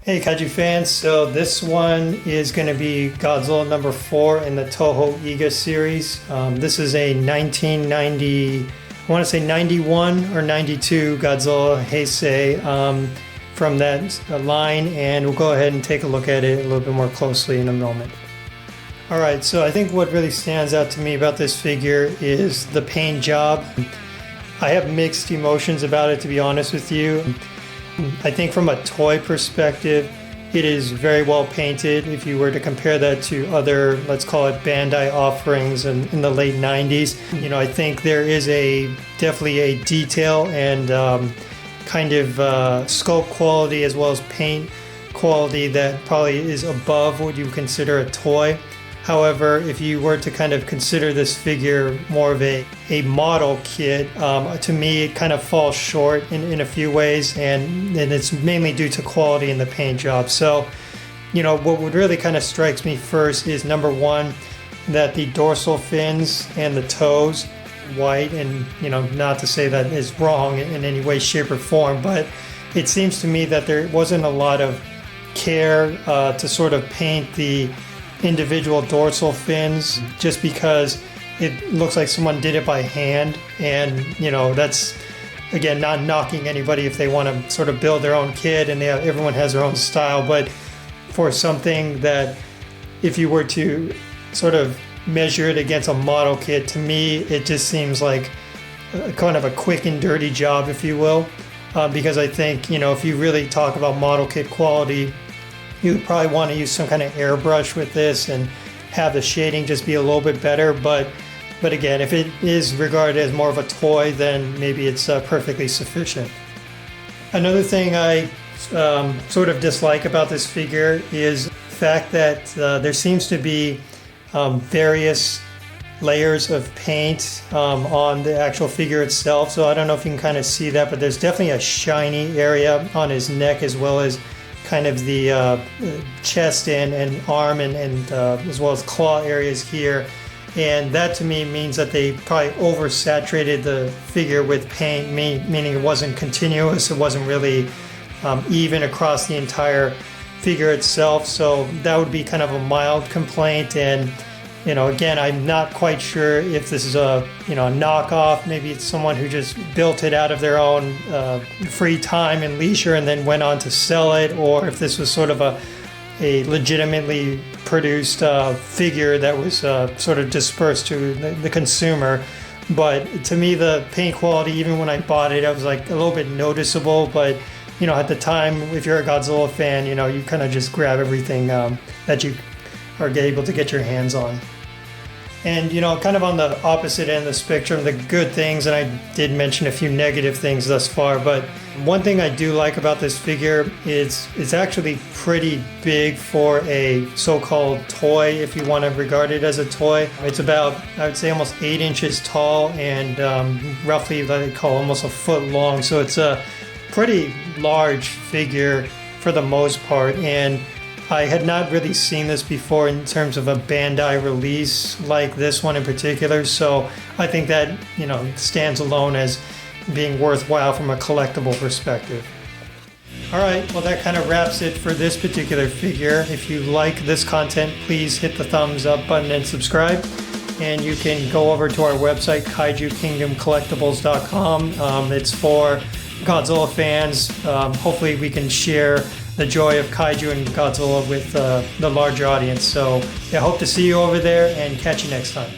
Hey Kaiju fans, so this one is going to be Godzilla number 4 in the Toho Eiga series. This is a 1990, I want to say 91 or 92 Godzilla Heisei from that line, and we'll go ahead and take a look at it a little bit more closely in a moment. Alright, so I think what really stands out to me about this figure is the paint job. I have mixed emotions about it, to be honest with you. I think from a toy perspective, it is very well painted. If you were to compare that to other, let's call it Bandai offerings in the late 90s, I think there is definitely a detail and kind of sculpt quality as well as paint quality that probably is above what you consider a toy. However, if you were to kind of consider this figure more of a model kit, to me it kind of falls short in a few ways, and it's mainly due to quality in the paint job. So, what would really kind of strikes me first is number one, that the dorsal fins and the toes white, and not to say that is wrong in any way, shape, or form, but it seems to me that there wasn't a lot of care to sort of paint the individual dorsal fins, just because it looks like someone did it by hand. And that's, again, not knocking anybody if they want to sort of build their own kit, and everyone has their own style, but for something that, if you were to sort of measure it against a model kit, to me it just seems like kind of a quick and dirty job, if you will, because I think if you really talk about model kit quality, you would probably want to use some kind of airbrush with this and have the shading just be a little bit better. But again, if it is regarded as more of a toy, then maybe it's perfectly sufficient. Another thing I sort of dislike about this figure is the fact that there seems to be various layers of paint on the actual figure itself. So I don't know if you can kind of see that, but there's definitely a shiny area on his neck, as well as kind of the chest and arm and as well as claw areas here. And that to me means that they probably oversaturated the figure with paint, meaning it wasn't continuous, it wasn't really even across the entire figure itself. So that would be kind of a mild complaint. And again, I'm not quite sure if this is a knockoff. Maybe it's someone who just built it out of their own free time and leisure and then went on to sell it, or if this was sort of a legitimately produced figure that was sort of dispersed to the consumer. But to me, the paint quality, even when I bought it, I was like a little bit noticeable. But at the time, if you're a Godzilla fan, you kind of just grab everything that you are able to get your hands on. And kind of on the opposite end of the spectrum, the good things, and I did mention a few negative things thus far, but one thing I do like about this figure is it's actually pretty big for a so-called toy, if you want to regard it as a toy. It's about, I would say, almost 8 inches tall and roughly, what they call, almost a foot long. So it's a pretty large figure for the most part, and I had not really seen this before in terms of a Bandai release like this one in particular, so I think that stands alone as being worthwhile from a collectible perspective. Alright, well that kind of wraps it for this particular figure. If you like this content, please hit the thumbs up button and subscribe. And you can go over to our website, kaijukingdomcollectibles.com. It's for Godzilla fans. Hopefully we can share the joy of Kaiju and Godzilla with the larger audience. So I hope to see you over there and catch you next time.